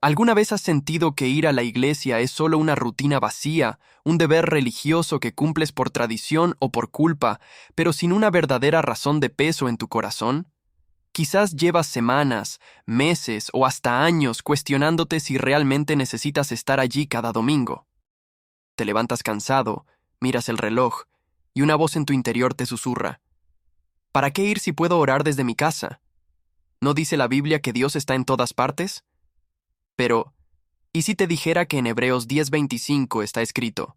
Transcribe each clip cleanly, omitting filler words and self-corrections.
¿Alguna vez has sentido que ir a la iglesia es solo una rutina vacía, un deber religioso que cumples por tradición o por culpa, pero sin una verdadera razón de peso en tu corazón? Quizás llevas semanas, meses o hasta años cuestionándote si realmente necesitas estar allí cada domingo. Te levantas cansado, miras el reloj, y una voz en tu interior te susurra: ¿para qué ir si puedo orar desde mi casa? ¿No dice la Biblia que Dios está en todas partes? Pero, ¿y si te dijera que en Hebreos 10:25 está escrito: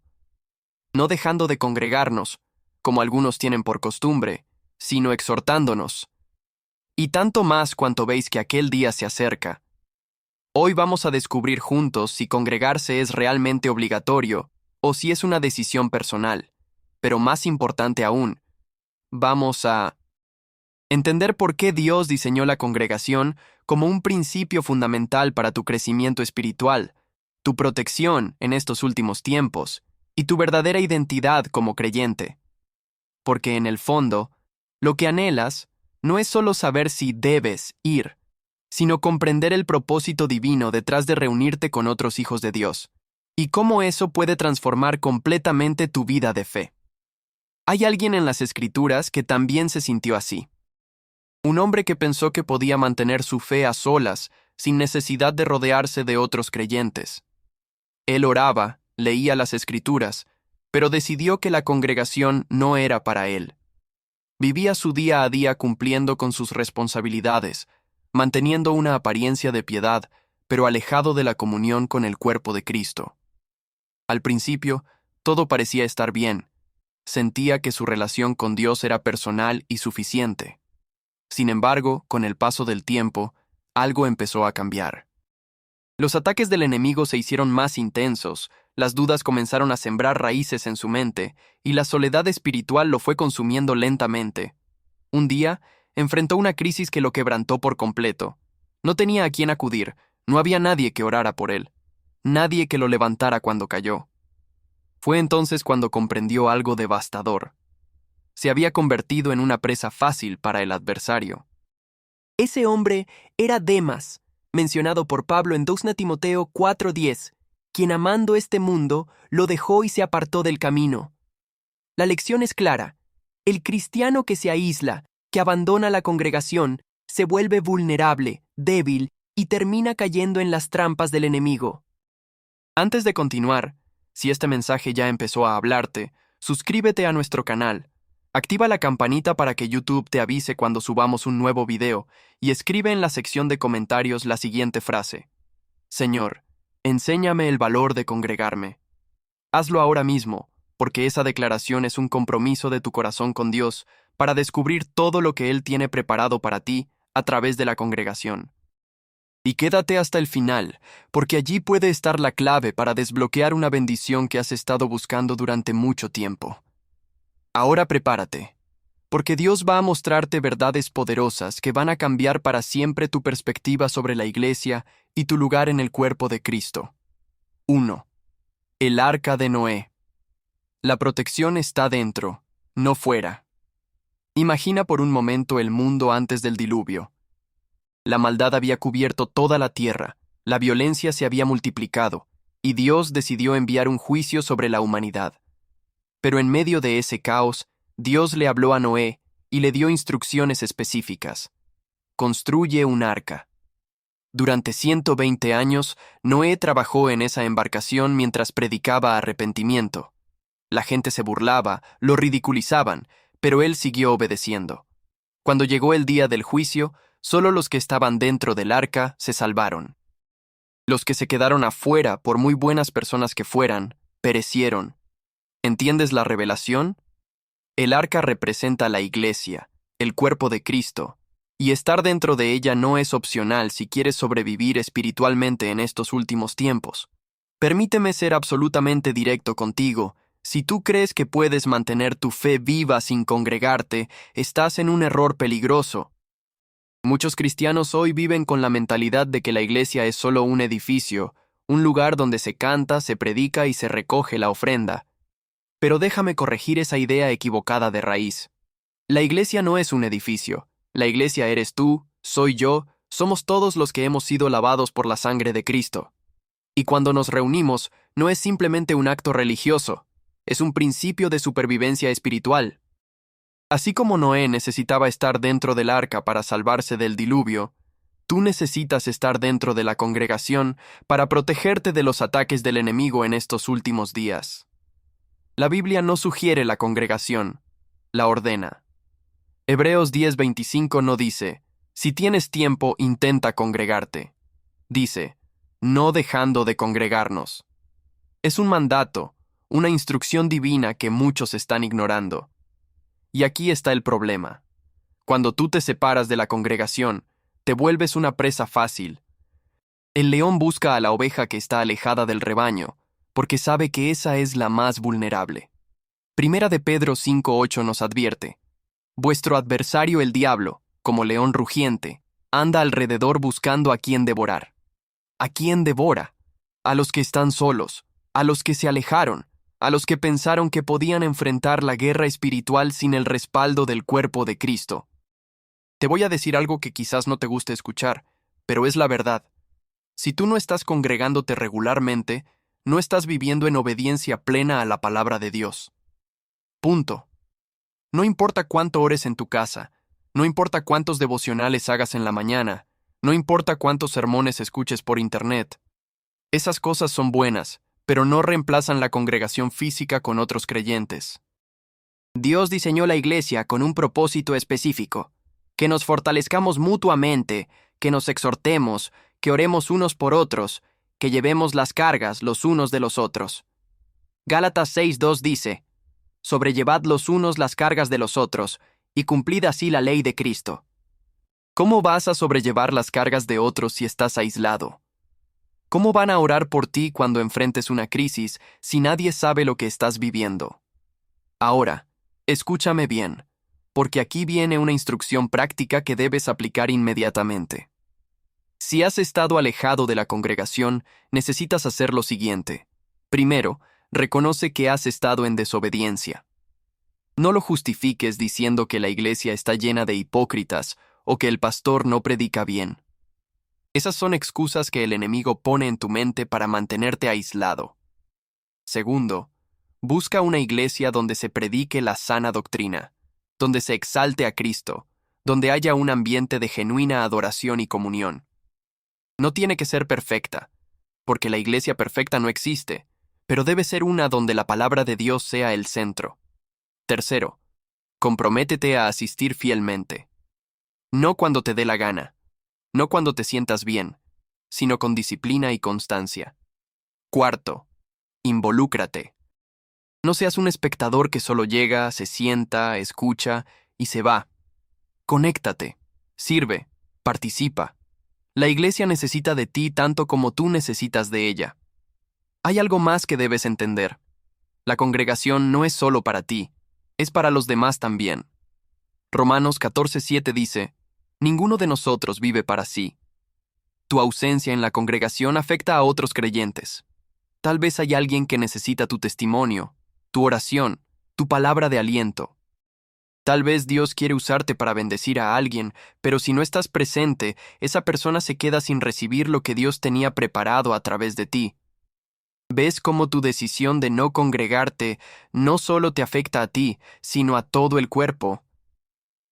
no dejando de congregarnos, como algunos tienen por costumbre, sino exhortándonos, y tanto más cuanto veis que aquel día se acerca? Hoy vamos a descubrir juntos si congregarse es realmente obligatorio o si es una decisión personal. Pero más importante aún, vamos a entender por qué Dios diseñó la congregación como un principio fundamental para tu crecimiento espiritual, tu protección en estos últimos tiempos y tu verdadera identidad como creyente. Porque en el fondo, lo que anhelas no es solo saber si debes ir, sino comprender el propósito divino detrás de reunirte con otros hijos de Dios, y cómo eso puede transformar completamente tu vida de fe. Hay alguien en las Escrituras que también se sintió así. Un hombre que pensó que podía mantener su fe a solas, sin necesidad de rodearse de otros creyentes. Él oraba, leía las Escrituras, pero decidió que la congregación no era para él. Vivía su día a día cumpliendo con sus responsabilidades, manteniendo una apariencia de piedad, pero alejado de la comunión con el cuerpo de Cristo. Al principio, todo parecía estar bien. Sentía que su relación con Dios era personal y suficiente. Sin embargo, con el paso del tiempo, algo empezó a cambiar. Los ataques del enemigo se hicieron más intensos, las dudas comenzaron a sembrar raíces en su mente, y la soledad espiritual lo fue consumiendo lentamente. Un día, enfrentó una crisis que lo quebrantó por completo. No tenía a quién acudir, no había nadie que orara por él, nadie que lo levantara cuando cayó. Fue entonces cuando comprendió algo devastador. Se había convertido en una presa fácil para el adversario. Ese hombre era Demas, mencionado por Pablo en 2 Timoteo 4:10, quien amando este mundo, lo dejó y se apartó del camino. La lección es clara: el cristiano que se aísla, que abandona la congregación, se vuelve vulnerable, débil y termina cayendo en las trampas del enemigo. Antes de continuar, si este mensaje ya empezó a hablarte, suscríbete a nuestro canal. Activa la campanita para que YouTube te avise cuando subamos un nuevo video y escribe en la sección de comentarios la siguiente frase: Señor, enséñame el valor de congregarme. Hazlo ahora mismo, porque esa declaración es un compromiso de tu corazón con Dios para descubrir todo lo que Él tiene preparado para ti a través de la congregación. Y quédate hasta el final, porque allí puede estar la clave para desbloquear una bendición que has estado buscando durante mucho tiempo. Ahora prepárate, porque Dios va a mostrarte verdades poderosas que van a cambiar para siempre tu perspectiva sobre la iglesia y tu lugar en el cuerpo de Cristo. 1. El arca de Noé. La protección está dentro, no fuera. Imagina por un momento el mundo antes del diluvio. La maldad había cubierto toda la tierra, la violencia se había multiplicado, y Dios decidió enviar un juicio sobre la humanidad. Pero en medio de ese caos, Dios le habló a Noé y le dio instrucciones específicas. Construye un arca. Durante 120 años, Noé trabajó en esa embarcación mientras predicaba arrepentimiento. La gente se burlaba, lo ridiculizaban, pero él siguió obedeciendo. Cuando llegó el día del juicio, solo los que estaban dentro del arca se salvaron. Los que se quedaron afuera, por muy buenas personas que fueran, perecieron. ¿Entiendes la revelación? El arca representa la iglesia, el cuerpo de Cristo, y estar dentro de ella no es opcional si quieres sobrevivir espiritualmente en estos últimos tiempos. Permíteme ser absolutamente directo contigo. Si tú crees que puedes mantener tu fe viva sin congregarte, estás en un error peligroso. Muchos cristianos hoy viven con la mentalidad de que la iglesia es solo un edificio, un lugar donde se canta, se predica y se recoge la ofrenda. Pero déjame corregir esa idea equivocada de raíz. La iglesia no es un edificio. La iglesia eres tú, soy yo, Somos todos los que hemos sido lavados por la sangre de Cristo. Y cuando nos reunimos, no es simplemente un acto religioso, es un principio de supervivencia espiritual. Así como Noé necesitaba estar dentro del arca para salvarse del diluvio, tú necesitas estar dentro de la congregación para protegerte de los ataques del enemigo en estos últimos días. La Biblia no sugiere la congregación, la ordena. Hebreos 10:25 no dice, si tienes tiempo, intenta congregarte. Dice, no dejando de congregarnos. Es un mandato, una instrucción divina que muchos están ignorando. Y aquí está el problema. Cuando tú te separas de la congregación, te vuelves una presa fácil. El león busca a la oveja que está alejada del rebaño, porque sabe que esa es la más vulnerable. Primera de Pedro 5:8 nos advierte, vuestro adversario el diablo, como león rugiente, anda alrededor buscando a quien devorar. ¿A quién devora? A los que están solos, a los que se alejaron, a los que pensaron que podían enfrentar la guerra espiritual sin el respaldo del cuerpo de Cristo. Te voy a decir algo que quizás no te guste escuchar, pero es la verdad. Si tú no estás congregándote regularmente, no estás viviendo en obediencia plena a la palabra de Dios. Punto. No importa cuánto ores en tu casa, no importa cuántos devocionales hagas en la mañana, no importa cuántos sermones escuches por internet. Esas cosas son buenas, pero no reemplazan la congregación física con otros creyentes. Dios diseñó la iglesia con un propósito específico, que nos fortalezcamos mutuamente, que nos exhortemos, que oremos unos por otros, que llevemos las cargas los unos de los otros. Gálatas 6:2 dice, sobrellevad los unos las cargas de los otros, y cumplid así la ley de Cristo. ¿Cómo vas a sobrellevar las cargas de otros si estás aislado? ¿Cómo van a orar por ti cuando enfrentes una crisis si nadie sabe lo que estás viviendo? Ahora, escúchame bien, porque aquí viene una instrucción práctica que debes aplicar inmediatamente. Si has estado alejado de la congregación, necesitas hacer lo siguiente. Primero, reconoce que has estado en desobediencia. No lo justifiques diciendo que la iglesia está llena de hipócritas o que el pastor no predica bien. Esas son excusas que el enemigo pone en tu mente para mantenerte aislado. Segundo, busca una iglesia donde se predique la sana doctrina, donde se exalte a Cristo, donde haya un ambiente de genuina adoración y comunión. No tiene que ser perfecta, porque la iglesia perfecta no existe, pero debe ser una donde la palabra de Dios sea el centro. Tercero, comprométete a asistir fielmente. No cuando te dé la gana, no cuando te sientas bien, sino con disciplina y constancia. Cuarto, involúcrate. No seas un espectador que solo llega, se sienta, escucha y se va. Conéctate, sirve, participa. La iglesia necesita de ti tanto como tú necesitas de ella. Hay algo más que debes entender. La congregación no es solo para ti, es para los demás también. Romanos 14:7 dice, ninguno de nosotros vive para sí. Tu ausencia en la congregación afecta a otros creyentes. Tal vez hay alguien que necesita tu testimonio, tu oración, tu palabra de aliento. Tal vez Dios quiere usarte para bendecir a alguien, pero si no estás presente, esa persona se queda sin recibir lo que Dios tenía preparado a través de ti. ¿Ves cómo tu decisión de no congregarte no solo te afecta a ti, sino a todo el cuerpo?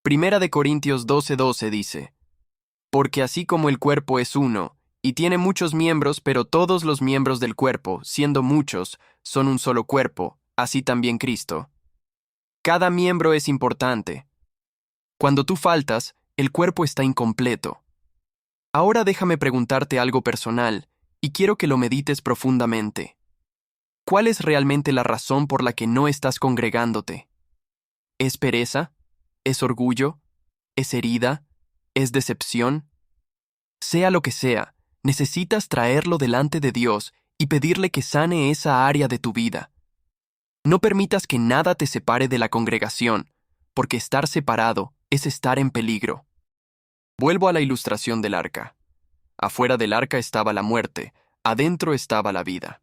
Primera de Corintios 12:12 dice, porque así como el cuerpo es uno, y tiene muchos miembros, pero todos los miembros del cuerpo, siendo muchos, son un solo cuerpo, así también Cristo. Cada miembro es importante. Cuando tú faltas, el cuerpo está incompleto. Ahora déjame preguntarte algo personal, y quiero que lo medites profundamente. ¿Cuál es realmente la razón por la que no estás congregándote? ¿Es pereza? ¿Es orgullo? ¿Es herida? ¿Es decepción? Sea lo que sea, necesitas traerlo delante de Dios y pedirle que sane esa área de tu vida. No permitas que nada te separe de la congregación, porque estar separado es estar en peligro. Vuelvo a la ilustración del arca. Afuera del arca estaba la muerte, adentro estaba la vida.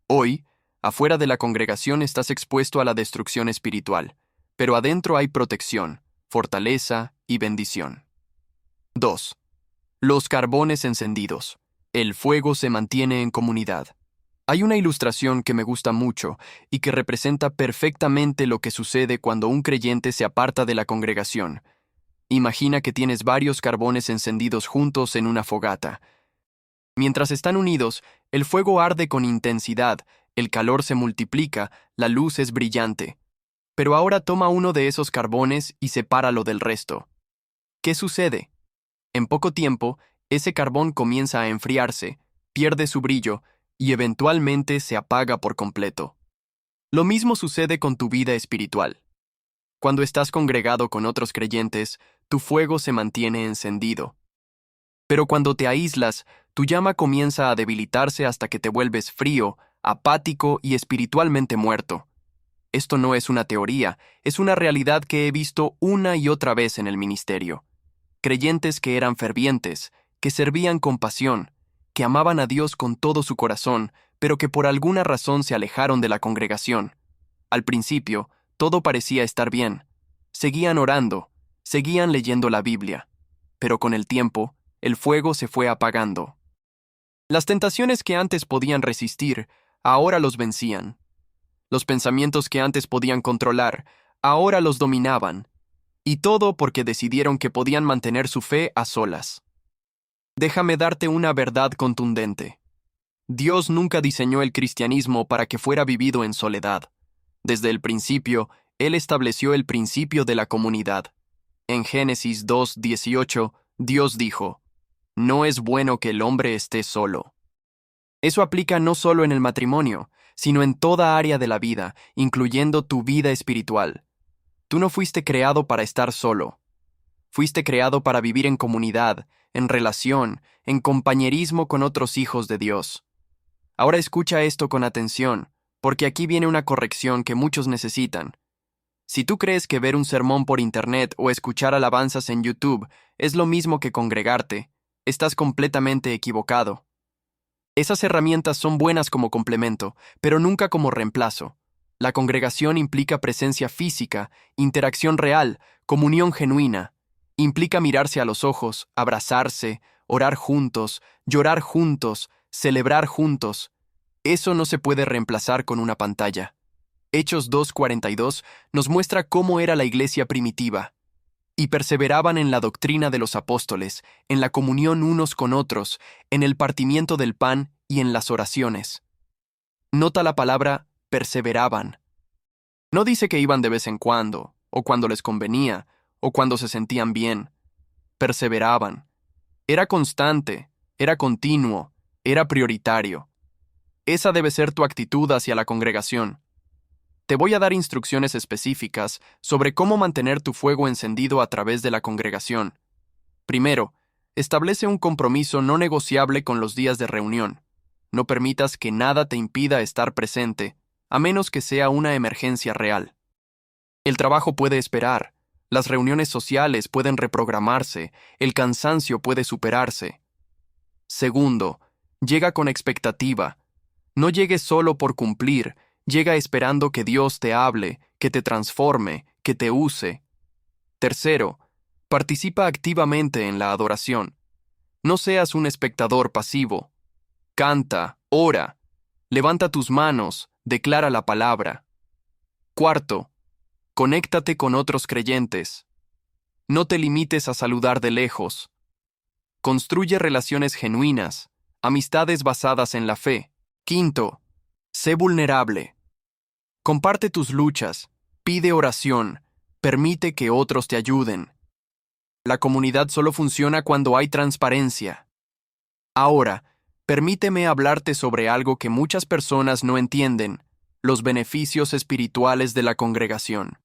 Hoy, afuera de la congregación estás expuesto a la destrucción espiritual, pero adentro hay protección, fortaleza y bendición. 2. Los carbones encendidos. El fuego se mantiene en comunidad. Hay una ilustración que me gusta mucho y que representa perfectamente lo que sucede cuando un creyente se aparta de la congregación. Imagina que tienes varios carbones encendidos juntos en una fogata. Mientras están unidos, el fuego arde con intensidad, el calor se multiplica, la luz es brillante. Pero ahora toma uno de esos carbones y sepáralo del resto. ¿Qué sucede? En poco tiempo, ese carbón comienza a enfriarse, pierde su brillo y eventualmente se apaga por completo. Lo mismo sucede con tu vida espiritual. Cuando estás congregado con otros creyentes, tu fuego se mantiene encendido. Pero cuando te aíslas, tu llama comienza a debilitarse hasta que te vuelves frío, apático y espiritualmente muerto. Esto no es una teoría, es una realidad que he visto una y otra vez en el ministerio. Creyentes que eran fervientes, que servían con pasión, que amaban a Dios con todo su corazón, pero que por alguna razón se alejaron de la congregación. Al principio, todo parecía estar bien. Seguían orando, seguían leyendo la Biblia, pero con el tiempo, el fuego se fue apagando. Las tentaciones que antes podían resistir, ahora los vencían. Los pensamientos que antes podían controlar, ahora los dominaban. Y todo porque decidieron que podían mantener su fe a solas. Déjame darte una verdad contundente. Dios nunca diseñó el cristianismo para que fuera vivido en soledad. Desde el principio, Él estableció el principio de la comunidad. En Génesis 2:18, Dios dijo: "No es bueno que el hombre esté solo". Eso aplica no solo en el matrimonio, sino en toda área de la vida, incluyendo tu vida espiritual. Tú no fuiste creado para estar solo. Fuiste creado para vivir en comunidad, en relación, en compañerismo con otros hijos de Dios. Ahora escucha esto con atención, porque aquí viene una corrección que muchos necesitan. Si tú crees que ver un sermón por internet o escuchar alabanzas en YouTube es lo mismo que congregarte, estás completamente equivocado. Esas herramientas son buenas como complemento, pero nunca como reemplazo. La congregación implica presencia física, interacción real, comunión genuina. Implica mirarse a los ojos, abrazarse, orar juntos, llorar juntos, celebrar juntos. Eso no se puede reemplazar con una pantalla. Hechos 2:42 nos muestra cómo era la iglesia primitiva. Y perseveraban en la doctrina de los apóstoles, en la comunión unos con otros, en el partimiento del pan y en las oraciones. Nota la palabra perseveraban. No dice que iban de vez en cuando, o cuando les convenía, o cuando se sentían bien. Perseveraban. Era constante, era continuo, era prioritario. Esa debe ser tu actitud hacia la congregación. Te voy a dar instrucciones específicas sobre cómo mantener tu fuego encendido a través de la congregación. Primero, establece un compromiso no negociable con los días de reunión. No permitas que nada te impida estar presente, a menos que sea una emergencia real. El trabajo puede esperar, las reuniones sociales pueden reprogramarse, el cansancio puede superarse. Segundo, llega con expectativa. No llegues solo por cumplir, llega esperando que Dios te hable, que te transforme, que te use. Tercero, participa activamente en la adoración. No seas un espectador pasivo. Canta, ora, levanta tus manos, declara la palabra. Cuarto, conéctate con otros creyentes. No te limites a saludar de lejos. Construye relaciones genuinas, amistades basadas en la fe. Quinto, sé vulnerable. Comparte tus luchas, pide oración, permite que otros te ayuden. La comunidad solo funciona cuando hay transparencia. Ahora, permíteme hablarte sobre algo que muchas personas no entienden: los beneficios espirituales de la congregación.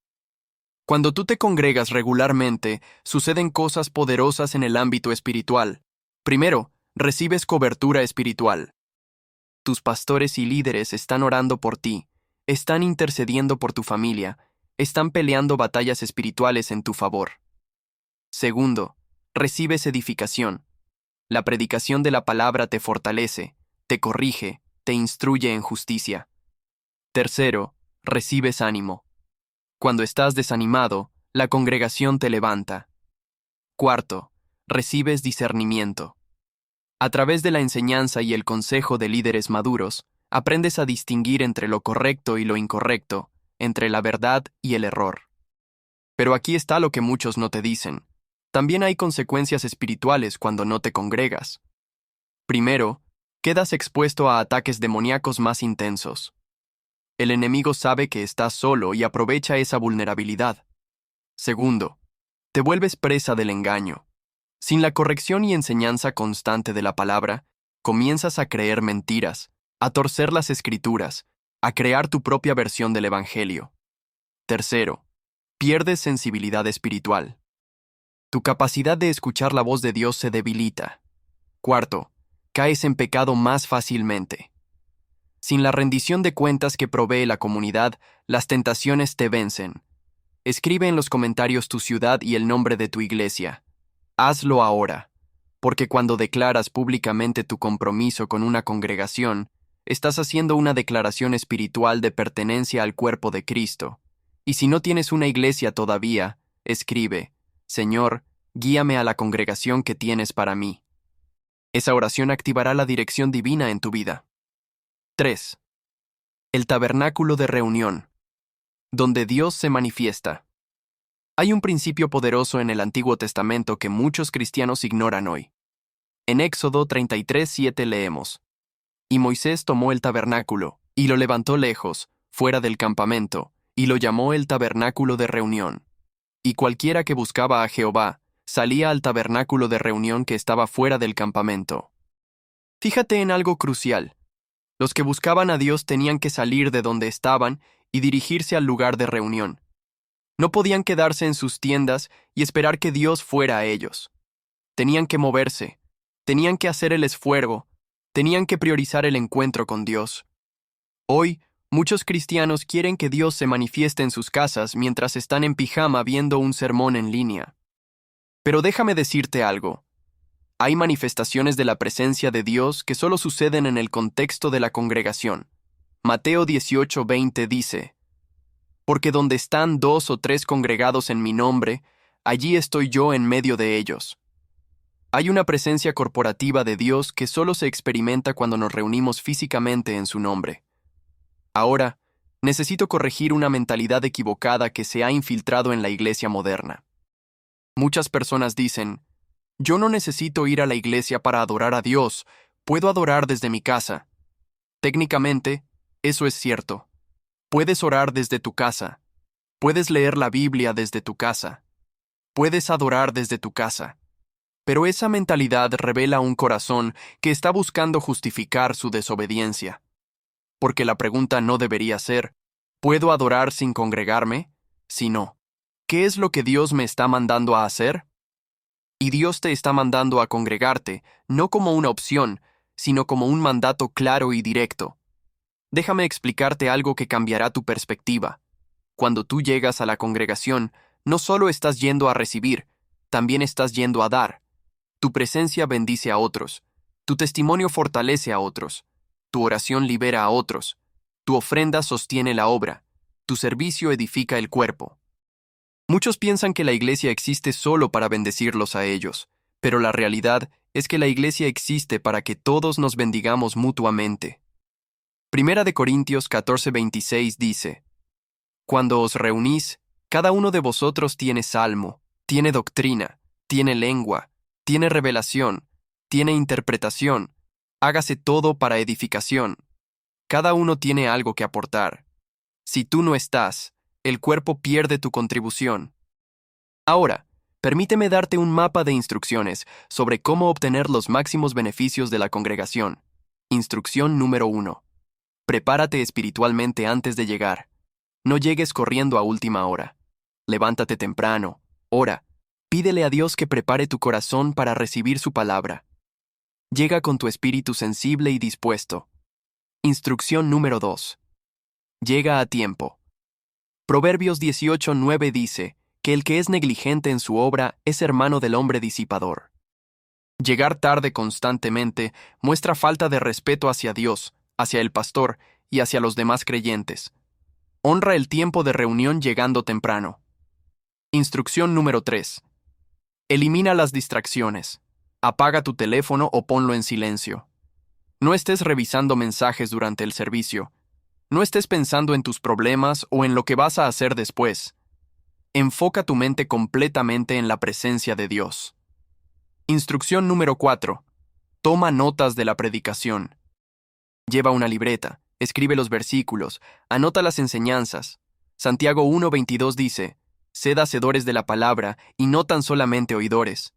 Cuando tú te congregas regularmente, suceden cosas poderosas en el ámbito espiritual. Primero, recibes cobertura espiritual. Tus pastores y líderes están orando por ti, están intercediendo por tu familia, están peleando batallas espirituales en tu favor. Segundo, recibes edificación. La predicación de la palabra te fortalece, te corrige, te instruye en justicia. Tercero, recibes ánimo. Cuando estás desanimado, la congregación te levanta. Cuarto, recibes discernimiento. A través de la enseñanza y el consejo de líderes maduros, aprendes a distinguir entre lo correcto y lo incorrecto, entre la verdad y el error. Pero aquí está lo que muchos no te dicen. También hay consecuencias espirituales cuando no te congregas. Primero, quedas expuesto a ataques demoníacos más intensos. El enemigo sabe que estás solo y aprovecha esa vulnerabilidad. Segundo, te vuelves presa del engaño. Sin la corrección y enseñanza constante de la palabra, comienzas a creer mentiras, a torcer las escrituras, a crear tu propia versión del Evangelio. Tercero, pierdes sensibilidad espiritual. Tu capacidad de escuchar la voz de Dios se debilita. Cuarto, caes en pecado más fácilmente. Sin la rendición de cuentas que provee la comunidad, las tentaciones te vencen. Escribe en los comentarios tu ciudad y el nombre de tu iglesia. Hazlo ahora, porque cuando declaras públicamente tu compromiso con una congregación, estás haciendo una declaración espiritual de pertenencia al cuerpo de Cristo. Y si no tienes una iglesia todavía, escribe: Señor, guíame a la congregación que tienes para mí. Esa oración activará la dirección divina en tu vida. 3. El tabernáculo de reunión, donde Dios se manifiesta. Hay un principio poderoso en el Antiguo Testamento que muchos cristianos ignoran hoy. En Éxodo 33:7 leemos: Y Moisés tomó el tabernáculo, y lo levantó lejos, fuera del campamento, y lo llamó el tabernáculo de reunión. Y cualquiera que buscaba a Jehová, salía al tabernáculo de reunión que estaba fuera del campamento. Fíjate en algo crucial. Los que buscaban a Dios tenían que salir de donde estaban y dirigirse al lugar de reunión. No podían quedarse en sus tiendas y esperar que Dios fuera a ellos. Tenían que moverse, tenían que hacer el esfuerzo, tenían que priorizar el encuentro con Dios. Hoy, muchos cristianos quieren que Dios se manifieste en sus casas mientras están en pijama viendo un sermón en línea. Pero déjame decirte algo. Hay manifestaciones de la presencia de Dios que solo suceden en el contexto de la congregación. Mateo 18:20 dice: Porque donde están 2 o 3 congregados en mi nombre, allí estoy yo en medio de ellos. Hay una presencia corporativa de Dios que solo se experimenta cuando nos reunimos físicamente en su nombre. Ahora, necesito corregir una mentalidad equivocada que se ha infiltrado en la iglesia moderna. Muchas personas dicen: yo no necesito ir a la iglesia para adorar a Dios, puedo adorar desde mi casa. Técnicamente, eso es cierto. Puedes orar desde tu casa. Puedes leer la Biblia desde tu casa. Puedes adorar desde tu casa. Pero esa mentalidad revela un corazón que está buscando justificar su desobediencia. Porque la pregunta no debería ser: ¿puedo adorar sin congregarme? Sino, ¿qué es lo que Dios me está mandando a hacer? Y Dios te está mandando a congregarte, no como una opción, sino como un mandato claro y directo. Déjame explicarte algo que cambiará tu perspectiva. Cuando tú llegas a la congregación, no solo estás yendo a recibir, también estás yendo a dar. Tu presencia bendice a otros. Tu testimonio fortalece a otros. Tu oración libera a otros. Tu ofrenda sostiene la obra. Tu servicio edifica el cuerpo. Muchos piensan que la iglesia existe solo para bendecirlos a ellos, pero la realidad es que la iglesia existe para que todos nos bendigamos mutuamente. Primera de Corintios 14:26 dice: Cuando os reunís, cada uno de vosotros tiene salmo, tiene doctrina, tiene lengua, tiene revelación, tiene interpretación, hágase todo para edificación. Cada uno tiene algo que aportar. Si tú no estás, el cuerpo pierde tu contribución. Ahora, permíteme darte un mapa de instrucciones sobre cómo obtener los máximos beneficios de la congregación. Instrucción número 1. Prepárate espiritualmente antes de llegar. No llegues corriendo a última hora. Levántate temprano, ora, pídele a Dios que prepare tu corazón para recibir su palabra. Llega con tu espíritu sensible y dispuesto. Instrucción número 2. Llega a tiempo. Proverbios 18:9 dice que el que es negligente en su obra es hermano del hombre disipador. Llegar tarde constantemente muestra falta de respeto hacia Dios, hacia el pastor y hacia los demás creyentes. Honra el tiempo de reunión llegando temprano. Instrucción número 3. Elimina las distracciones. Apaga tu teléfono o ponlo en silencio. No estés revisando mensajes durante el servicio. No estés pensando en tus problemas o en lo que vas a hacer después. Enfoca tu mente completamente en la presencia de Dios. Instrucción número 4. Toma notas de la predicación. Lleva una libreta, escribe los versículos, anota las enseñanzas. Santiago 1:22 dice: Sed hacedores de la palabra y no tan solamente oidores.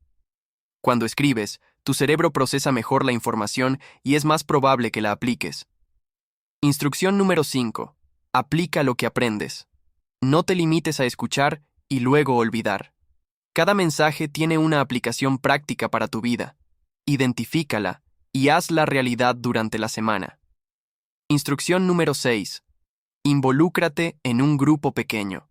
Cuando escribes, tu cerebro procesa mejor la información y es más probable que la apliques. Instrucción número 5. Aplica lo que aprendes. No te limites a escuchar y luego olvidar. Cada mensaje tiene una aplicación práctica para tu vida. Identifícala y hazla realidad durante la semana. Instrucción número 6. Involúcrate en un grupo pequeño.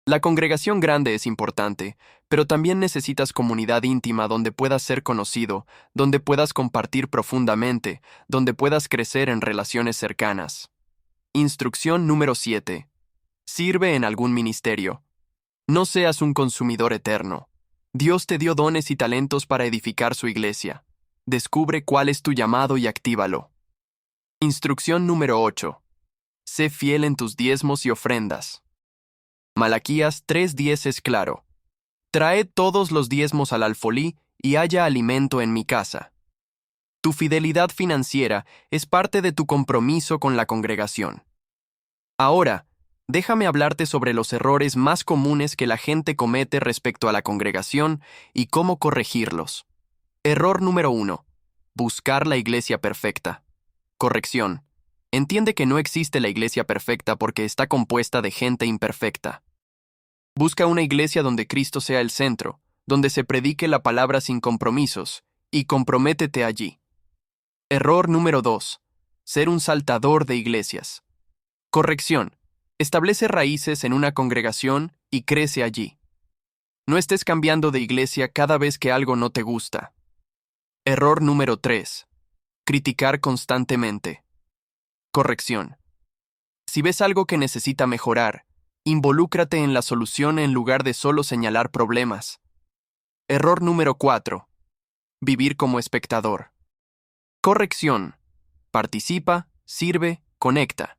La congregación grande es importante, pero también necesitas comunidad íntima donde puedas ser conocido, donde puedas compartir profundamente, donde puedas crecer en relaciones cercanas. Instrucción número 7. Sirve en algún ministerio. No seas un consumidor eterno. Dios te dio dones y talentos para edificar su iglesia. Descubre cuál es tu llamado y actívalo. Instrucción número 8. Sé fiel en tus diezmos y ofrendas. Malaquías 3:10 es claro. Traed todos los diezmos al alfolí y haya alimento en mi casa. Tu fidelidad financiera es parte de tu compromiso con la congregación. Ahora, déjame hablarte sobre los errores más comunes que la gente comete respecto a la congregación y cómo corregirlos. Error número 1. Buscar la iglesia perfecta. Corrección. Entiende que no existe la iglesia perfecta porque está compuesta de gente imperfecta. Busca una iglesia donde Cristo sea el centro, donde se predique la palabra sin compromisos, y comprométete allí. Error número 2. Ser un saltador de iglesias. Corrección. Establece raíces en una congregación y crece allí. No estés cambiando de iglesia cada vez que algo no te gusta. Error número 3. Criticar constantemente. Corrección. Si ves algo que necesita mejorar, involúcrate en la solución en lugar de solo señalar problemas. Error número 4. Vivir como espectador. Corrección. Participa, sirve, conecta.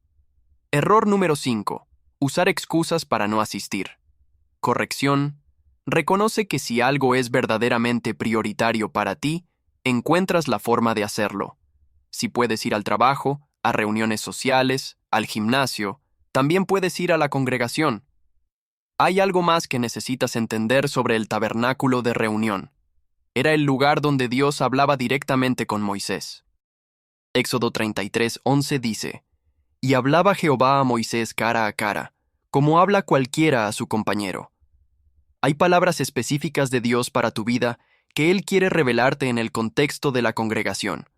Error número 5. Usar excusas para no asistir. Corrección. Reconoce que si algo es verdaderamente prioritario para ti, encuentras la forma de hacerlo. Si puedes ir al trabajo, a reuniones sociales, al gimnasio, también puedes ir a la congregación. Hay algo más que necesitas entender sobre el tabernáculo de reunión. Era el lugar donde Dios hablaba directamente con Moisés. Éxodo 33:11 dice: Y hablaba Jehová a Moisés cara a cara, como habla cualquiera a su compañero. Hay palabras específicas de Dios para tu vida que Él quiere revelarte en el contexto de la congregación.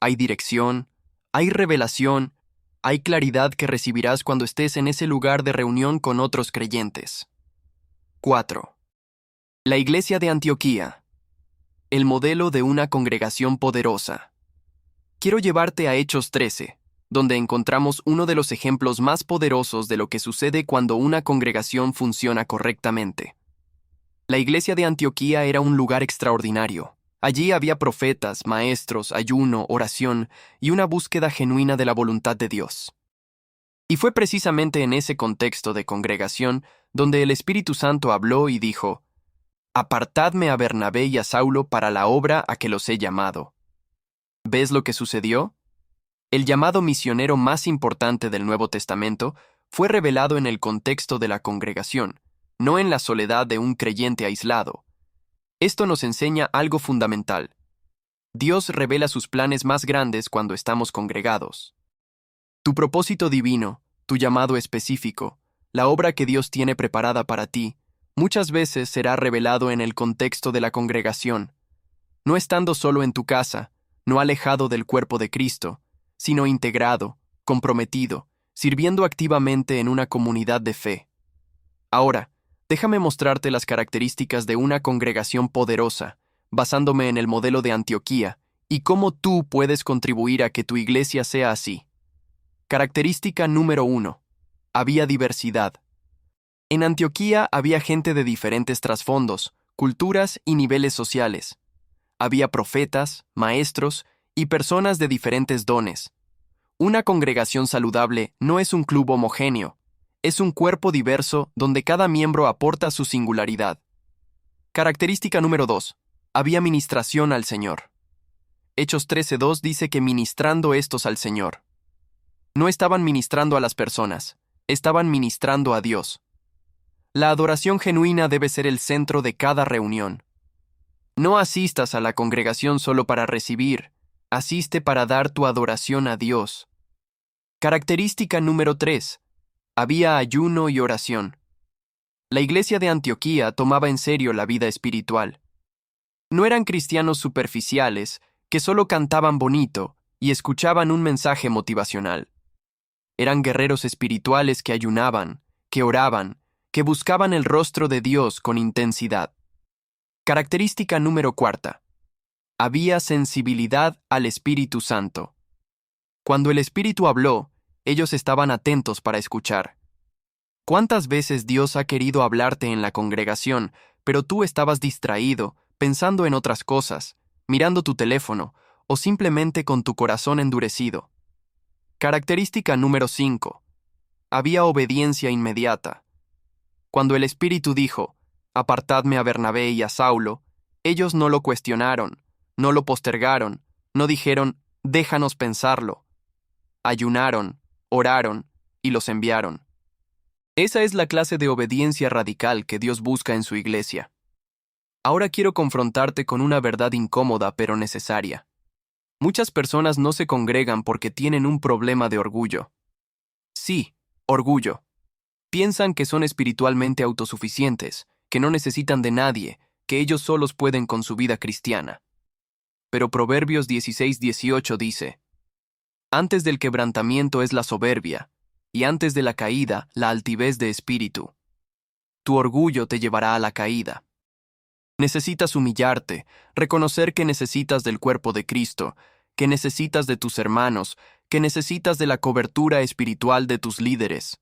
Hay dirección, hay revelación, hay claridad que recibirás cuando estés en ese lugar de reunión con otros creyentes. 4. La Iglesia de Antioquía. El modelo de una congregación poderosa. Quiero llevarte a Hechos 13, donde encontramos uno de los ejemplos más poderosos de lo que sucede cuando una congregación funciona correctamente. La Iglesia de Antioquía era un lugar extraordinario. Allí había profetas, maestros, ayuno, oración y una búsqueda genuina de la voluntad de Dios. Y fue precisamente en ese contexto de congregación donde el Espíritu Santo habló y dijo: «Apartadme a Bernabé y a Saulo para la obra a que los he llamado». ¿Ves lo que sucedió? El llamado misionero más importante del Nuevo Testamento fue revelado en el contexto de la congregación, no en la soledad de un creyente aislado. Esto nos enseña algo fundamental. Dios revela sus planes más grandes cuando estamos congregados. Tu propósito divino, tu llamado específico, la obra que Dios tiene preparada para ti, muchas veces será revelado en el contexto de la congregación, no estando solo en tu casa, no alejado del cuerpo de Cristo, sino integrado, comprometido, sirviendo activamente en una comunidad de fe. Ahora, déjame mostrarte las características de una congregación poderosa, basándome en el modelo de Antioquía, y cómo tú puedes contribuir a que tu iglesia sea así. Característica número 1. Había diversidad. En Antioquía había gente de diferentes trasfondos, culturas y niveles sociales. Había profetas, maestros y personas de diferentes dones. Una congregación saludable no es un club homogéneo, es un cuerpo diverso donde cada miembro aporta su singularidad. Característica número 2. Había ministración al Señor. Hechos 13:2 dice que ministrando estos al Señor. No estaban ministrando a las personas, estaban ministrando a Dios. La adoración genuina debe ser el centro de cada reunión. No asistas a la congregación solo para recibir, asiste para dar tu adoración a Dios. Característica número 3. Había ayuno y oración. La iglesia de Antioquía tomaba en serio la vida espiritual. No eran cristianos superficiales que solo cantaban bonito y escuchaban un mensaje motivacional. Eran guerreros espirituales que ayunaban, que oraban, que buscaban el rostro de Dios con intensidad. Característica número 4. Había sensibilidad al Espíritu Santo. Cuando el Espíritu habló, ellos estaban atentos para escuchar. ¿Cuántas veces Dios ha querido hablarte en la congregación, pero tú estabas distraído, pensando en otras cosas, mirando tu teléfono o simplemente con tu corazón endurecido? Característica número 5. Había obediencia inmediata. Cuando el Espíritu dijo, «Apartadme a Bernabé y a Saulo», ellos no lo cuestionaron, no lo postergaron, no dijeron, «Déjanos pensarlo». Ayunaron, oraron y los enviaron. Esa es la clase de obediencia radical que Dios busca en su iglesia. Ahora quiero confrontarte con una verdad incómoda pero necesaria. Muchas personas no se congregan porque tienen un problema de orgullo. Sí, orgullo. Piensan que son espiritualmente autosuficientes, que no necesitan de nadie, que ellos solos pueden con su vida cristiana. Pero Proverbios 16:18 dice, «Antes del quebrantamiento es la soberbia, y antes de la caída la altivez de espíritu. Tu orgullo te llevará a la caída». Necesitas humillarte, reconocer que necesitas del cuerpo de Cristo, que necesitas de tus hermanos, que necesitas de la cobertura espiritual de tus líderes.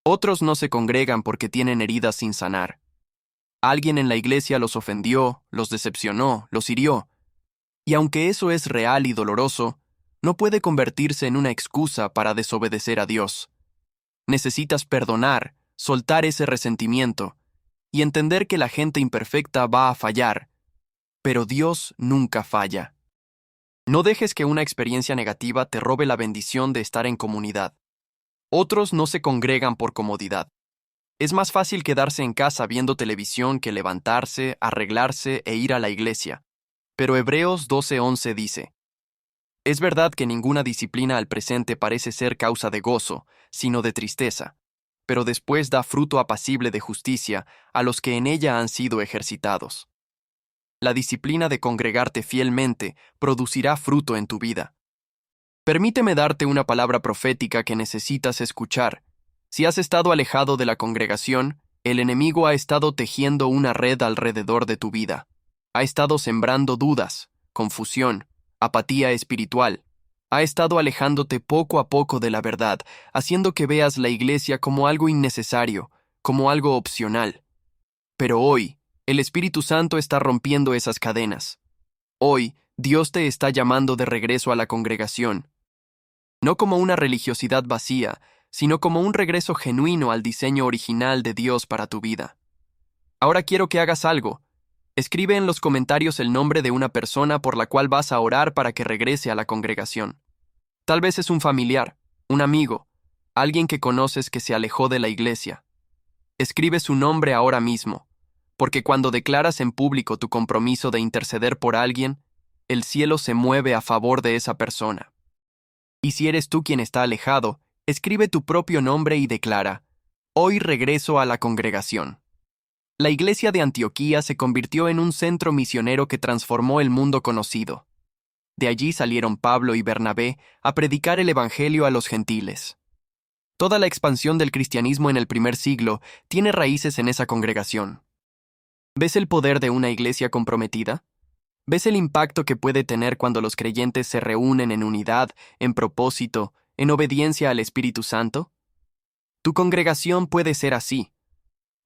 Otros no se congregan porque tienen heridas sin sanar. Alguien en la iglesia los ofendió, los decepcionó, los hirió. Y aunque eso es real y doloroso, no puede convertirse en una excusa para desobedecer a Dios. Necesitas perdonar, soltar ese resentimiento y entender que la gente imperfecta va a fallar, pero Dios nunca falla. No dejes que una experiencia negativa te robe la bendición de estar en comunidad. Otros no se congregan por comodidad. Es más fácil quedarse en casa viendo televisión que levantarse, arreglarse e ir a la iglesia. Pero Hebreos 12:11 dice, «Es verdad que ninguna disciplina al presente parece ser causa de gozo, sino de tristeza, pero después da fruto apacible de justicia a los que en ella han sido ejercitados». La disciplina de congregarte fielmente producirá fruto en tu vida. Permíteme darte una palabra profética que necesitas escuchar. Si has estado alejado de la congregación, el enemigo ha estado tejiendo una red alrededor de tu vida. Ha estado sembrando dudas, confusión, apatía espiritual. Ha estado alejándote poco a poco de la verdad, haciendo que veas la iglesia como algo innecesario, como algo opcional. Pero hoy, el Espíritu Santo está rompiendo esas cadenas. Hoy, Dios te está llamando de regreso a la congregación. No como una religiosidad vacía, sino como un regreso genuino al diseño original de Dios para tu vida. Ahora quiero que hagas algo. Escribe en los comentarios el nombre de una persona por la cual vas a orar para que regrese a la congregación. Tal vez es un familiar, un amigo, alguien que conoces que se alejó de la iglesia. Escribe su nombre ahora mismo, porque cuando declaras en público tu compromiso de interceder por alguien, el cielo se mueve a favor de esa persona. Y si eres tú quien está alejado, escribe tu propio nombre y declara, «Hoy regreso a la congregación». La iglesia de Antioquía se convirtió en un centro misionero que transformó el mundo conocido. De allí salieron Pablo y Bernabé a predicar el evangelio a los gentiles. Toda la expansión del cristianismo en el primer siglo tiene raíces en esa congregación. ¿Ves el poder de una iglesia comprometida? ¿Ves el impacto que puede tener cuando los creyentes se reúnen en unidad, en propósito, en obediencia al Espíritu Santo? Tu congregación puede ser así.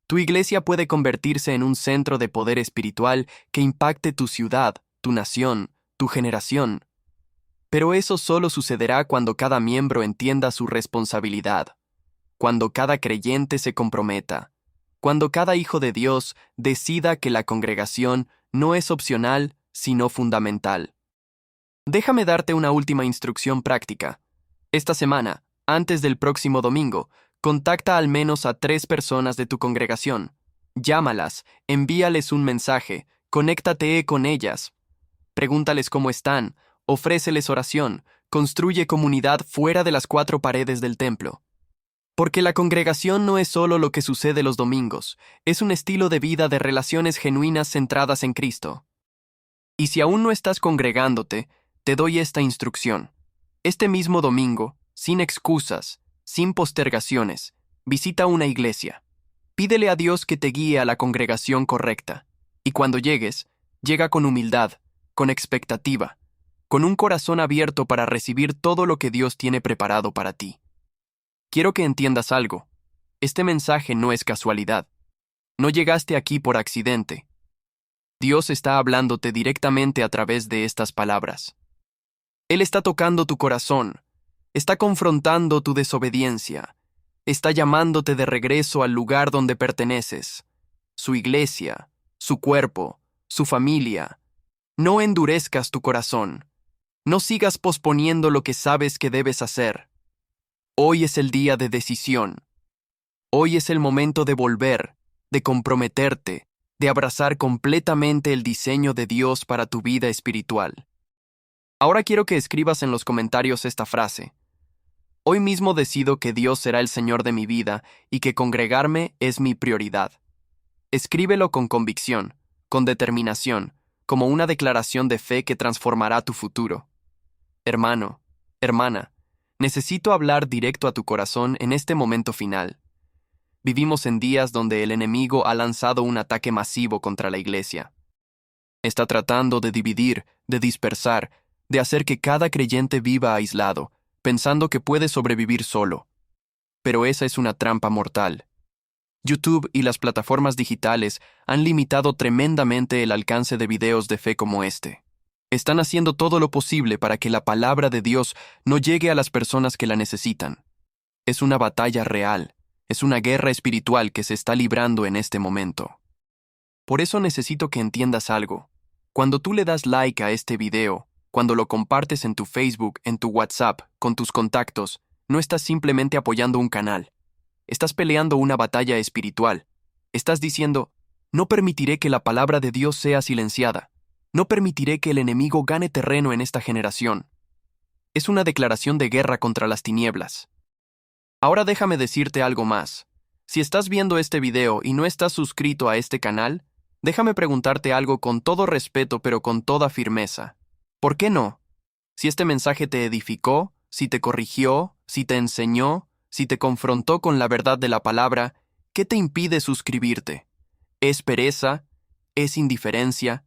Tu iglesia puede convertirse en un centro de poder espiritual que impacte tu ciudad, tu nación, tu generación. Pero eso solo sucederá cuando cada miembro entienda su responsabilidad, cuando cada creyente se comprometa, cuando cada hijo de Dios decida que la congregación no es opcional, sino fundamental. Déjame darte una última instrucción práctica. Esta semana, antes del próximo domingo, contacta al menos a 3 personas de tu congregación. Llámalas, envíales un mensaje, conéctate con ellas. Pregúntales cómo están, ofréceles oración, construye comunidad fuera de las 4 paredes del templo. Porque la congregación no es solo lo que sucede los domingos, es un estilo de vida de relaciones genuinas centradas en Cristo. Y si aún no estás congregándote, te doy esta instrucción. Este mismo domingo, sin excusas, sin postergaciones, visita una iglesia. Pídele a Dios que te guíe a la congregación correcta. Y cuando llegues, llega con humildad, con expectativa, con un corazón abierto para recibir todo lo que Dios tiene preparado para ti. Quiero que entiendas algo. Este mensaje no es casualidad. No llegaste aquí por accidente. Dios está hablándote directamente a través de estas palabras. Él está tocando tu corazón, está confrontando tu desobediencia, está llamándote de regreso al lugar donde perteneces, su iglesia, su cuerpo, su familia. No endurezcas tu corazón, no sigas posponiendo lo que sabes que debes hacer. Hoy es el día de decisión. Hoy es el momento de volver, de comprometerte, de abrazar completamente el diseño de Dios para tu vida espiritual. Ahora quiero que escribas en los comentarios esta frase. Hoy mismo decido que Dios será el Señor de mi vida y que congregarme es mi prioridad. Escríbelo con convicción, con determinación, como una declaración de fe que transformará tu futuro. Hermano, hermana, necesito hablar directo a tu corazón en este momento final. Vivimos en días donde el enemigo ha lanzado un ataque masivo contra la iglesia. Está tratando de dividir, de dispersar, de hacer que cada creyente viva aislado, pensando que puede sobrevivir solo. Pero esa es una trampa mortal. YouTube y las plataformas digitales han limitado tremendamente el alcance de videos de fe como este. Están haciendo todo lo posible para que la palabra de Dios no llegue a las personas que la necesitan. Es una batalla real, es una guerra espiritual que se está librando en este momento. Por eso necesito que entiendas algo. Cuando tú le das like a este video, cuando lo compartes en tu Facebook, en tu WhatsApp, con tus contactos, no estás simplemente apoyando un canal. Estás peleando una batalla espiritual. Estás diciendo, no permitiré que la palabra de Dios sea silenciada. No permitiré que el enemigo gane terreno en esta generación. Es una declaración de guerra contra las tinieblas. Ahora déjame decirte algo más. Si estás viendo este video y no estás suscrito a este canal, déjame preguntarte algo con todo respeto pero con toda firmeza. ¿Por qué no? Si este mensaje te edificó, si te corrigió, si te enseñó, si te confrontó con la verdad de la palabra, ¿qué te impide suscribirte? ¿Es pereza? ¿Es indiferencia?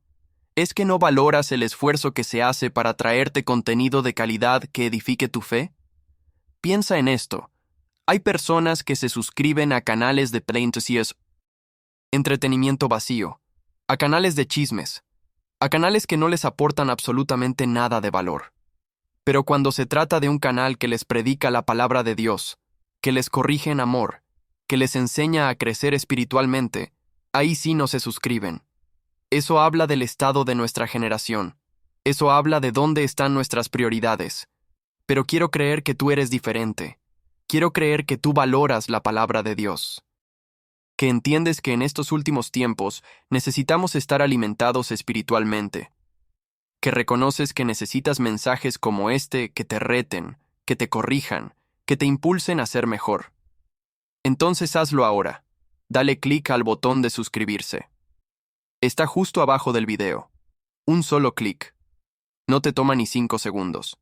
¿Es que no valoras el esfuerzo que se hace para traerte contenido de calidad que edifique tu fe? Piensa en esto. Hay personas que se suscriben a canales de plaintesias, entretenimiento vacío, a canales de chismes, a canales que no les aportan absolutamente nada de valor. Pero cuando se trata de un canal que les predica la palabra de Dios, que les corrige en amor, que les enseña a crecer espiritualmente, ahí sí no se suscriben. Eso habla del estado de nuestra generación. Eso habla de dónde están nuestras prioridades. Pero quiero creer que tú eres diferente. Quiero creer que tú valoras la palabra de Dios. Que entiendes que en estos últimos tiempos necesitamos estar alimentados espiritualmente. Que reconoces que necesitas mensajes como este que te reten, que te corrijan, que te impulsen a ser mejor. Entonces hazlo ahora. Dale clic al botón de suscribirse. Está justo abajo del video. Un solo clic. No te toma ni 5 segundos.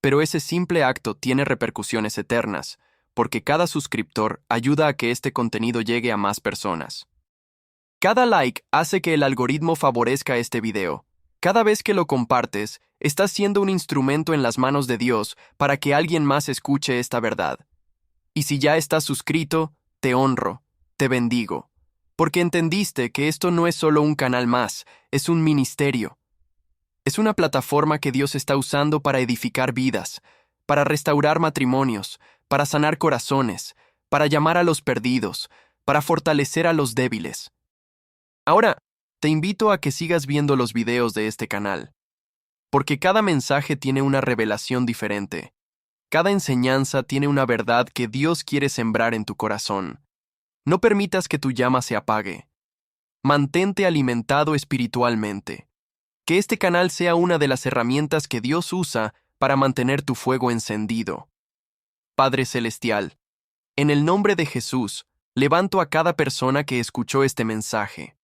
Pero ese simple acto tiene repercusiones eternas, porque cada suscriptor ayuda a que este contenido llegue a más personas. Cada like hace que el algoritmo favorezca este video. Cada vez que lo compartes, estás siendo un instrumento en las manos de Dios para que alguien más escuche esta verdad. Y si ya estás suscrito, te honro. Te bendigo, porque entendiste que esto no es solo un canal más, es un ministerio. Es una plataforma que Dios está usando para edificar vidas, para restaurar matrimonios, para sanar corazones, para llamar a los perdidos, para fortalecer a los débiles. Ahora, te invito a que sigas viendo los videos de este canal, porque cada mensaje tiene una revelación diferente. Cada enseñanza tiene una verdad que Dios quiere sembrar en tu corazón. No permitas que tu llama se apague. Mantente alimentado espiritualmente. Que este canal sea una de las herramientas que Dios usa para mantener tu fuego encendido. Padre Celestial, en el nombre de Jesús, levanto a cada persona que escuchó este mensaje.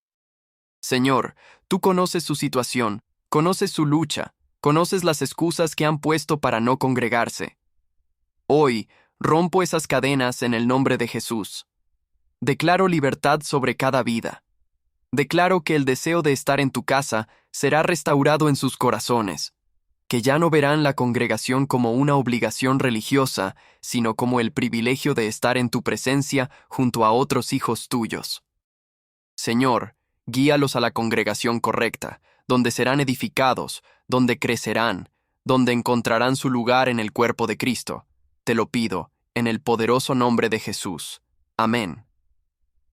Señor, tú conoces su situación, conoces su lucha, conoces las excusas que han puesto para no congregarse. Hoy, rompo esas cadenas en el nombre de Jesús. Declaro libertad sobre cada vida. Declaro que el deseo de estar en tu casa será restaurado en sus corazones, que ya no verán la congregación como una obligación religiosa, sino como el privilegio de estar en tu presencia junto a otros hijos tuyos. Señor, guíalos a la congregación correcta, donde serán edificados, donde crecerán, donde encontrarán su lugar en el cuerpo de Cristo. Te lo pido, en el poderoso nombre de Jesús. Amén.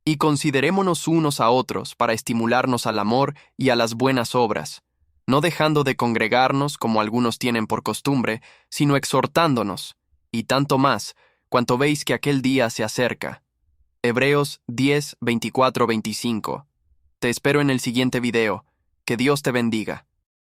Y considerémonos unos a otros para estimularnos al amor y a las buenas obras, no dejando de congregarnos como algunos tienen por costumbre, sino exhortándonos, y tanto más, cuanto veis que aquel día se acerca. Hebreos 10, 24-25. Te espero en el siguiente video. Que Dios te bendiga.